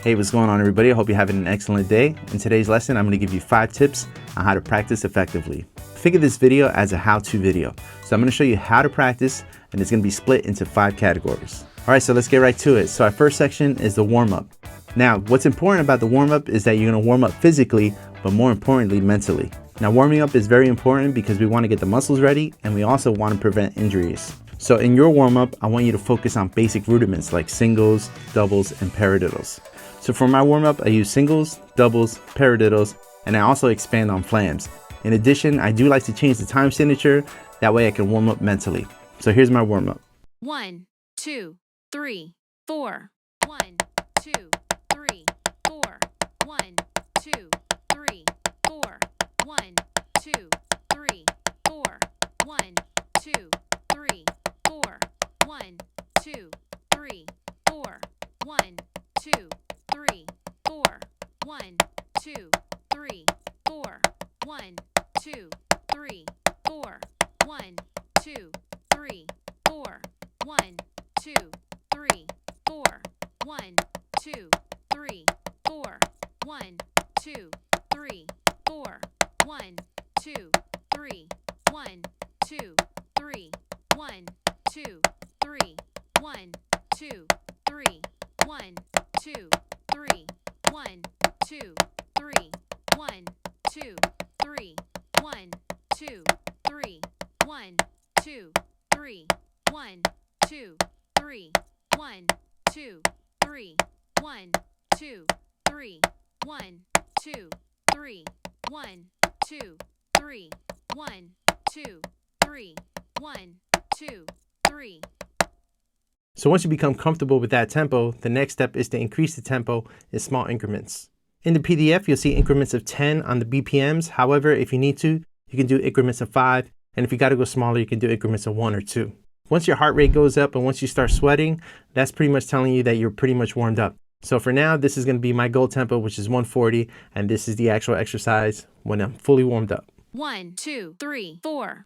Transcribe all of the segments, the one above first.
Hey, what's going on, everybody? I hope you're having an excellent day. In today's lesson, I'm going to give you 5 tips on how to practice effectively. Figure this video as a how-to video. So I'm going to show you how to practice, and it's going to be split into 5 categories. All right, so let's get right to it. So our first section is the warm-up. Now, what's important about the warm-up is that you're going to warm up physically, but more importantly, mentally. Now, warming up is very important because we want to get the muscles ready, and we also want to prevent injuries. So in your warm-up, I want you to focus on basic rudiments like singles, doubles, and paradiddles. So for my warm-up, I use singles, doubles, paradiddles, and I also expand on flams. In addition, I do like to change the time signature. That way I can warm up mentally. So here's my warm-up. 1, 2, 3, 4. 1, 2, 3, 4. 1, 2, 3, 4. 1, 2, 3, 4. 1, 2, 3, 4. 1, 2, 3, 4. 1, 2, 3, 4. 1, 2, 3, 4. 1, 2, 3, 4. 1, 2, 3, 4. 1, 2, 3, 4. 1, 2, 3, 4. 1, 2, 3, 4. 1, 2, 3. 1, 2, 3. 1, 2, 3. 1, 2, 3. 1, 2, 3. 1, 2, 3. 1, 2, 3. 1, 2, 3. 1, 2, 3. 1, 2, 3. 1, 2, 3. 1, 2, 3. 1, 2, 3. 1, 2, 3. 1, 2, 3. 1, 2, 3. So once you become comfortable with that tempo, the next step is to increase the tempo in small increments. In the PDF, you'll see increments of 10 on the BPMs. However, if you need to, you can do increments of 5. And if you got to go smaller, you can do increments of 1 or 2. Once your heart rate goes up and once you start sweating, that's pretty much telling you that you're pretty much warmed up. So for now, this is going to be my goal tempo, which is 140. And this is the actual exercise when I'm fully warmed up. 1, 2, 3, 4.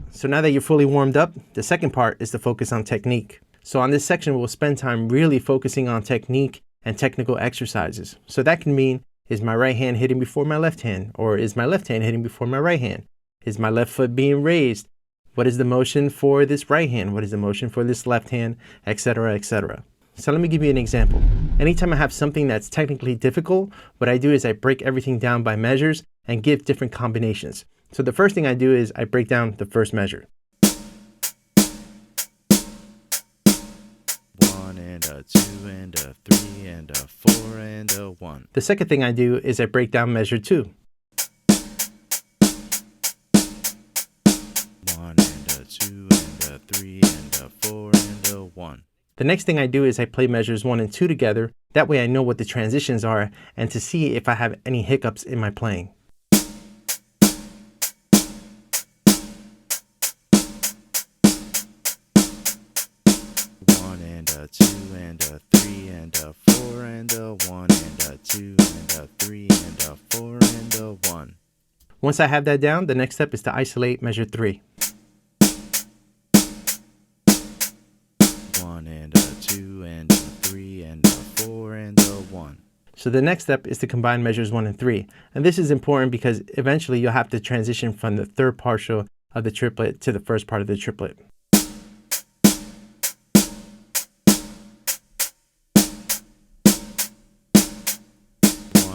So now that you're fully warmed up, the second part is to focus on technique. So on this section, we'll spend time really focusing on technique and technical exercises. So that can mean, is my right hand hitting before my left hand? Or is my left hand hitting before my right hand? Is my left foot being raised? What is the motion for this right hand? What is the motion for this left hand? Etc., etc. So let me give you an example. Anytime I have something that's technically difficult, what I do is I break everything down by measures and give different combinations. So the first thing I do is I break down the first measure. 1 and a 2 and a 3 and a 4 and a 1. The second thing I do is I break down measure 2. 1 and a 2 and a 3 and a 4 and a 1. The next thing I do is I play measures 1 and 2 together. That way I know what the transitions are and to see if I have any hiccups in my playing. 2 and a 3 and a 4 and a 1 and a 2 and a 3 and a 4 and a 1. Once I have that down, the next step is to isolate measure 3. 1 and a 2 and a 3 and a 4 and a 1. So the next step is to combine measures 1 and 3. And this is important because eventually you'll have to transition from the third partial of the triplet to the first part of the triplet.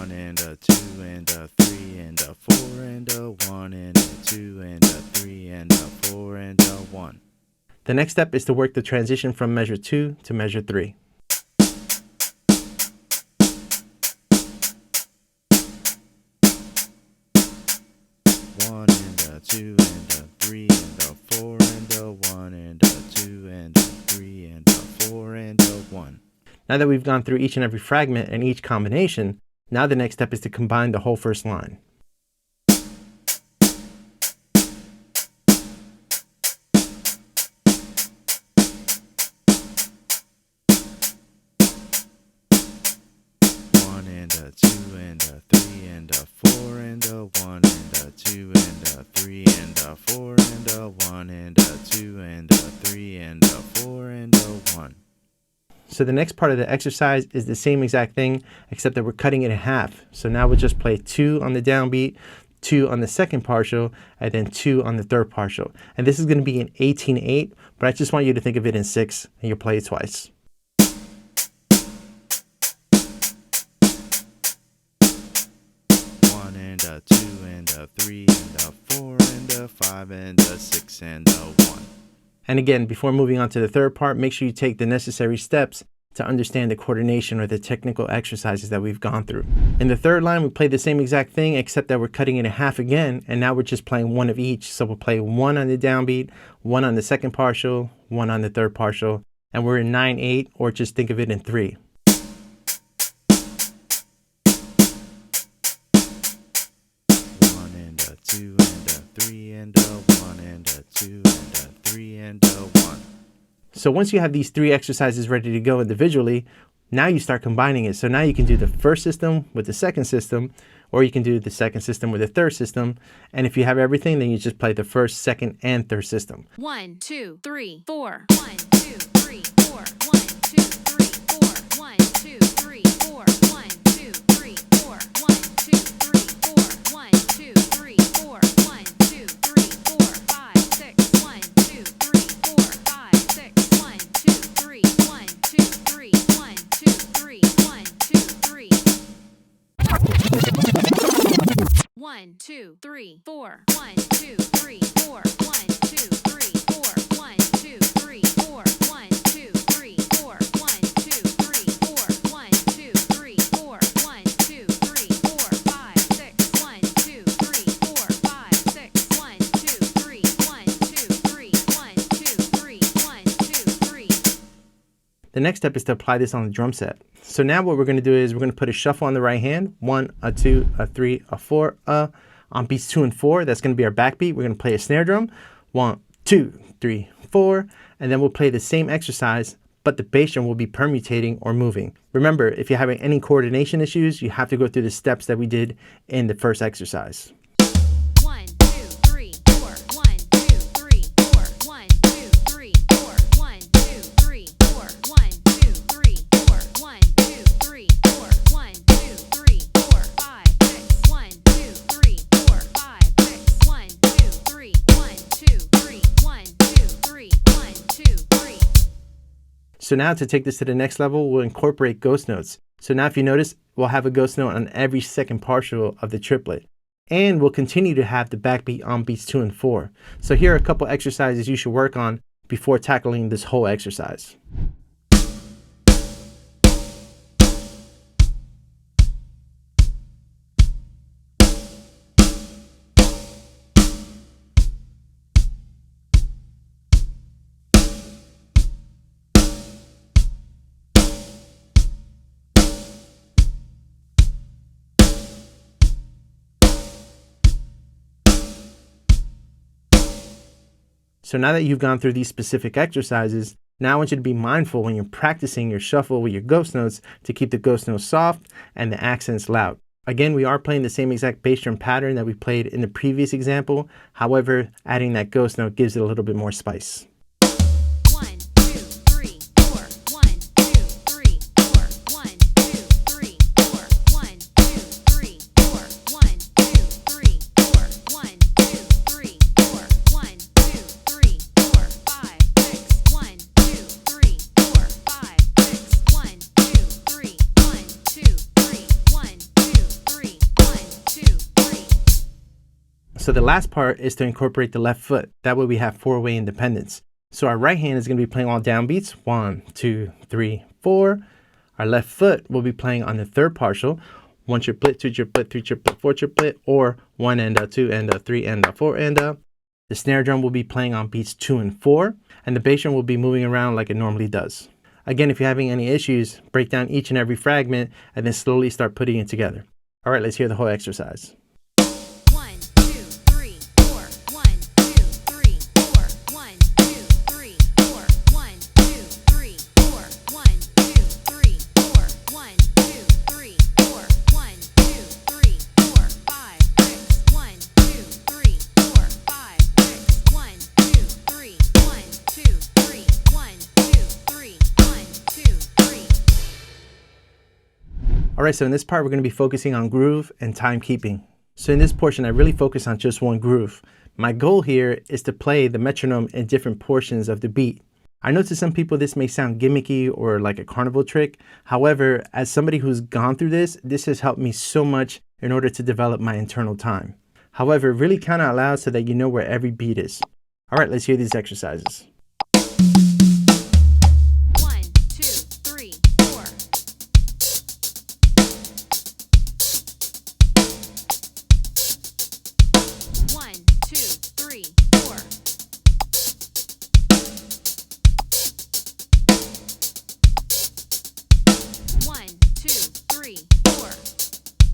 1 and a 2 and a 3 and a 4 and a 1 and a 2 and a 3 and a 4 and a 1. The next step is to work the transition from measure 2 to measure 3. 1 Now that we've gone through each and every fragment and each combination, now the next step is to combine the whole first line. One and a two and a three and a four and a one and a two and a three and a four and a one and a two and a three and a four and a one. So the next part of the exercise is the same exact thing, except that we're cutting it in half. So now we'll just play 2 on the downbeat, 2 on the second partial, and then 2 on the third partial. And this is going to be an 18-8, but I just want you to think of it in 6, and you'll play it twice. One and a two and a three and a four and a five and a six and a one. And again, before moving on to the third part, make sure you take the necessary steps to understand the coordination or the technical exercises that we've gone through. In the third line, we play the same exact thing, except that we're cutting it in half again, and now we're just playing 1 of each. So we'll play 1 on the downbeat, 1 on the second partial, 1 on the third partial, and we're in 9-8, or just think of it in 3. One and a two and a three and a one and a two and a three and a one. So once you have these 3 exercises ready to go individually, now you start combining it. So now you can do the first system with the second system, or you can do the second system with the third system. And if you have everything, then you just play the first, second, and third system. 1, 2, 3, 4. 1, 2, 3, 4. 1, 2, 3, 4. 1, 2, 3, 4. 1, 2, 3, 4. 1, 2, 3, 4. 1, 2, 3, 4. 1, 2, 3, 4. 5, 6. 1, 2, 3, 4. 5, 6. 1, 2, 3. 1, 2, 3. 1, 2, 3. 1, 2, 3. 1, 2, 3, 4. 1, 2, 3, 4. 1, 2, 3, 4. 1, 2, 3, 4. 1, 2, 3, 4. 1, 2, 3, 4. 1, 2, 3, 4. 1, 2, 3, 4. 5, 6. 1, 2, 3, 4. 5, 6. 1, 2, 3. 1, 2, 3. 1, 2, 3. 1, 2, 3. The next step is to apply this on the drum set. So now what we're going to do is we're going to put a shuffle on the right hand, 1, a 2, a 3, a 4, on beats 2 and 4. That's going to be our backbeat. We're going to play a snare drum, 1, 2, 3, 4, and then we'll play the same exercise, but the bass drum will be permutating or moving. Remember, if you're having any coordination issues, you have to go through the steps that we did in the first exercise. 1, 2, 3, 4. 1, 2, 3, 4. 1, 2, 3, 4. 1, 2, 3, 4. 1, 2, 3, 4. 1, 2, 3, 4. 1, 2, 3, 4. 5, 6. 1, 2, 3, 4. 5, 6. 1, 2, 3. 1, 2, 3. 1, 2, 3. 1, 2, 3. So now to take this to the next level, we'll incorporate ghost notes. So now if you notice, we'll have a ghost note on every second partial of the triplet. And we'll continue to have the backbeat on beats 2 and 4. So here are a couple exercises you should work on before tackling this whole exercise. So now that you've gone through these specific exercises, now I want you to be mindful when you're practicing your shuffle with your ghost notes to keep the ghost notes soft and the accents loud. Again, we are playing the same exact bass drum pattern that we played in the previous example. However, adding that ghost note gives it a little bit more spice. 1, 2, 3, 4. 1, 2, 3, 4. 1, 2, 3, 4. 1, 2, 3, 4. 1, 2, 3, 4. 1, 2, 3, 4. 1, 2, 3, 4. 5, 6. 1, 2, 3, 4. 5, 6. 1, 2, 3. 1, 2, 3. 1, 2, 3. 1, 2, 3. So the last part is to incorporate the left foot. That way we have 4-way independence. So our right hand is going to be playing all downbeats, 1, 2, 3, 4. Our left foot will be playing on the third partial, 1 triplet, 2 triplet, 3 triplet, 4 triplet, or 1 and a 2 and a 3 and a 4 and a. The snare drum will be playing on beats 2 and 4, and the bass drum will be moving around like it normally does. Again, if you're having any issues, break down each and every fragment and then slowly start putting it together. All right, let's hear the whole exercise. 1, 2, 3, 4. 1, 2, 3, 4. 1, 2, 3, 4. 1, 2, 3, 4. 1, 2, 3, 4. 1, 2, 3, 4. 1, 2, 3, 4, 5, 6. 1, 2, 3, 4, 5, 6. 1, 2, 3, 1, 2, 3, 1, 2, 3, 1, 2, 3. All right, so in this part, we're going to be focusing on groove and timekeeping. So in this portion, I really focus on just one groove. My goal here is to play the metronome in different portions of the beat. I know to some people this may sound gimmicky or like a carnival trick. However, as somebody who's gone through this has helped me so much in order to develop my internal time. However, really count out loud so that you know where every beat is. All right, let's hear these exercises. 1, 2, 3, 4. 1, 2, 3, 4. 1, 2, 3, 4.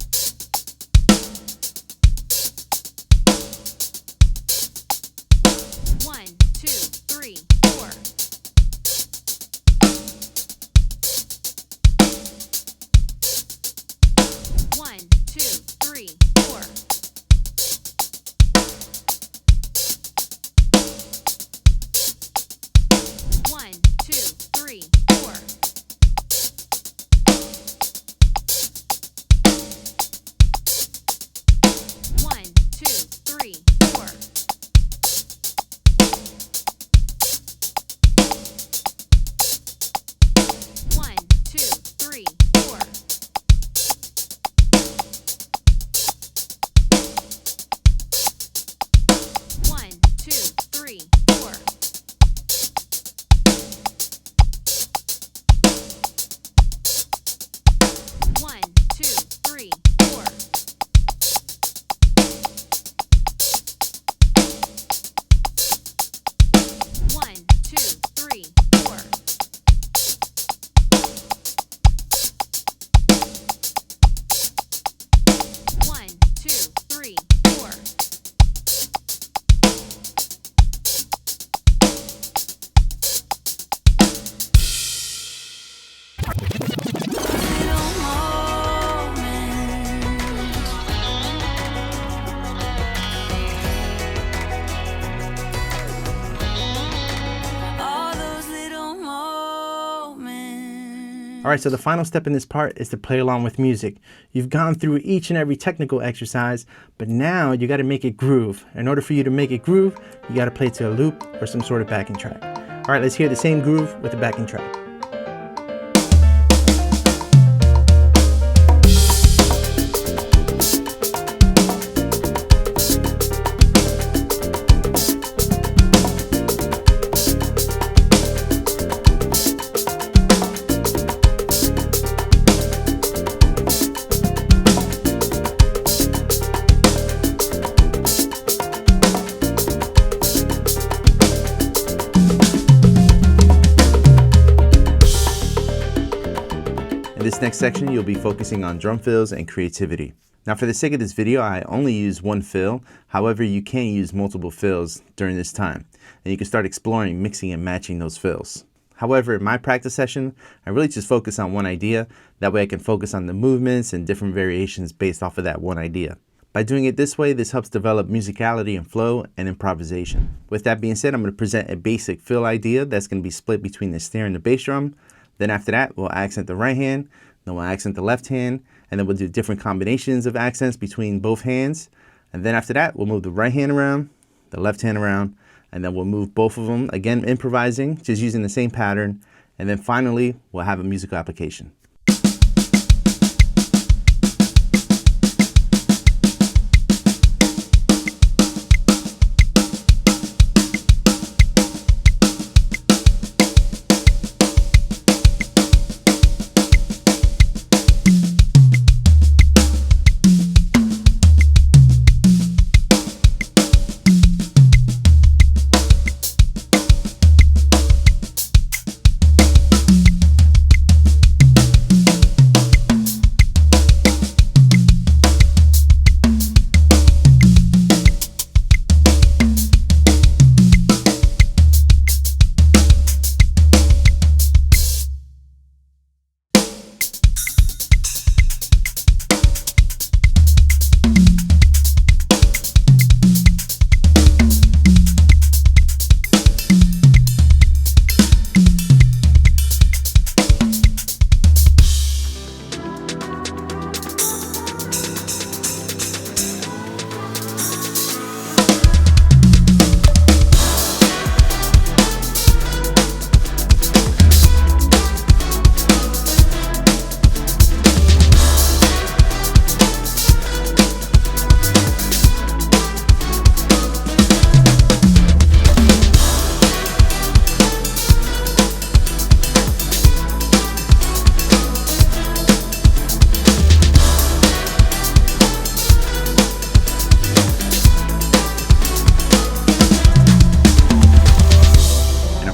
1, 2, 3, 4. 1, 2, 3, 4. 1, 2, 3, 4. 1, 2, 3, 4. 1, 2, 3, 4. 1, 2, 3, 4. 1, 2, 3, 4. 1, 2, 3, 4. 1, 2, 3, 4. All right, so the final step in this part is to play along with music. You've gone through each and every technical exercise, but now you got to make it groove. In order for you to make it groove, you got to play to a loop or some sort of backing track. All right, let's hear the same groove with the backing track. In this next section, you'll be focusing on drum fills and creativity. Now for the sake of this video, I only use one fill. However, you can use multiple fills during this time, and you can start exploring mixing and matching those fills. However, in my practice session, I really just focus on one idea. That way I can focus on the movements and different variations based off of that one idea. By doing it this way, this helps develop musicality and flow and improvisation. With that being said, I'm going to present a basic fill idea that's going to be split between the snare and the bass drum. Then after that, we'll accent the right hand, then we'll accent the left hand, and then we'll do different combinations of accents between both hands. And then after that, we'll move the right hand around, the left hand around, and then we'll move both of them, again improvising, just using the same pattern. And then finally, we'll have a musical application.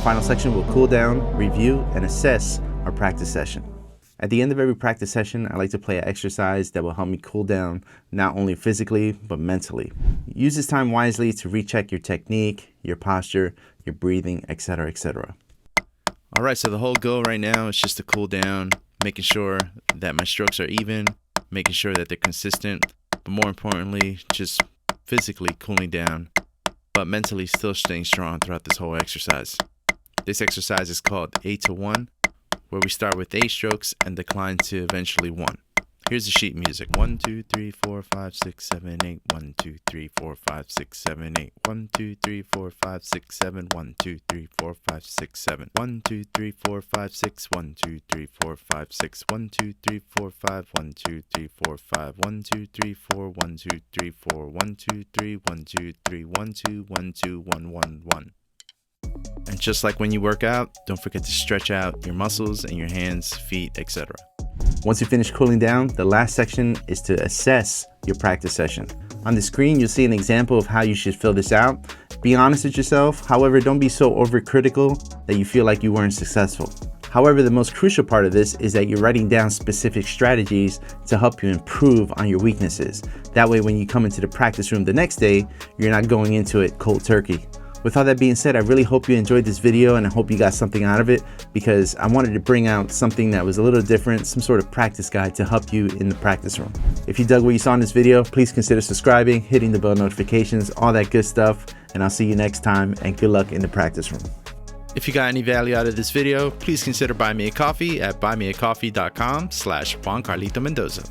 final section, we'll cool down, review, and assess our practice session. At the end of every practice session, I like to play an exercise that will help me cool down, not only physically, but mentally. Use this time wisely to recheck your technique, your posture, your breathing, etc., etc. All right, so the whole goal right now is just to cool down, making sure that my strokes are even, making sure that they're consistent, but more importantly, just physically cooling down, but mentally still staying strong throughout this whole exercise. This exercise is called 8 to 1, where we start with 8 strokes and decline to eventually 1. Here's the sheet music. 1, 2, 3, 4, 5, 6, 7, 8. 1, 2, 3, 4, 5, 6, 7, 8. 1, 2, 3, 4, 5, 6, 7. 1, 2, 3, 4, 5, 6, 7. 1, 2, 3, 4, 5, 6. 1, 2, 3, 4, 5, 6. 1, 2, 3, 4, 5. 1, 2, 3, 4, 5. 1, 2, 3, 4. 1, 2, 3, 4. 1, 2, 3. 1, 2, 3. 1, 2, 1, 2, 1, 1, 1. And just like when you work out, don't forget to stretch out your muscles and your hands, feet, etc. Once you finish cooling down, the last section is to assess your practice session. On the screen, you'll see an example of how you should fill this out. Be honest with yourself. However, don't be so overcritical that you feel like you weren't successful. However, the most crucial part of this is that you're writing down specific strategies to help you improve on your weaknesses. That way, when you come into the practice room the next day, you're not going into it cold turkey. With all that being said, I really hope you enjoyed this video and I hope you got something out of it, because I wanted to bring out something that was a little different, some sort of practice guide to help you in the practice room. If you dug what you saw in this video, please consider subscribing, hitting the bell notifications, all that good stuff, and I'll see you next time, and good luck in the practice room. If you got any value out of this video, please consider buying me a coffee at buymeacoffee.com/Juan Carlito Mendoza.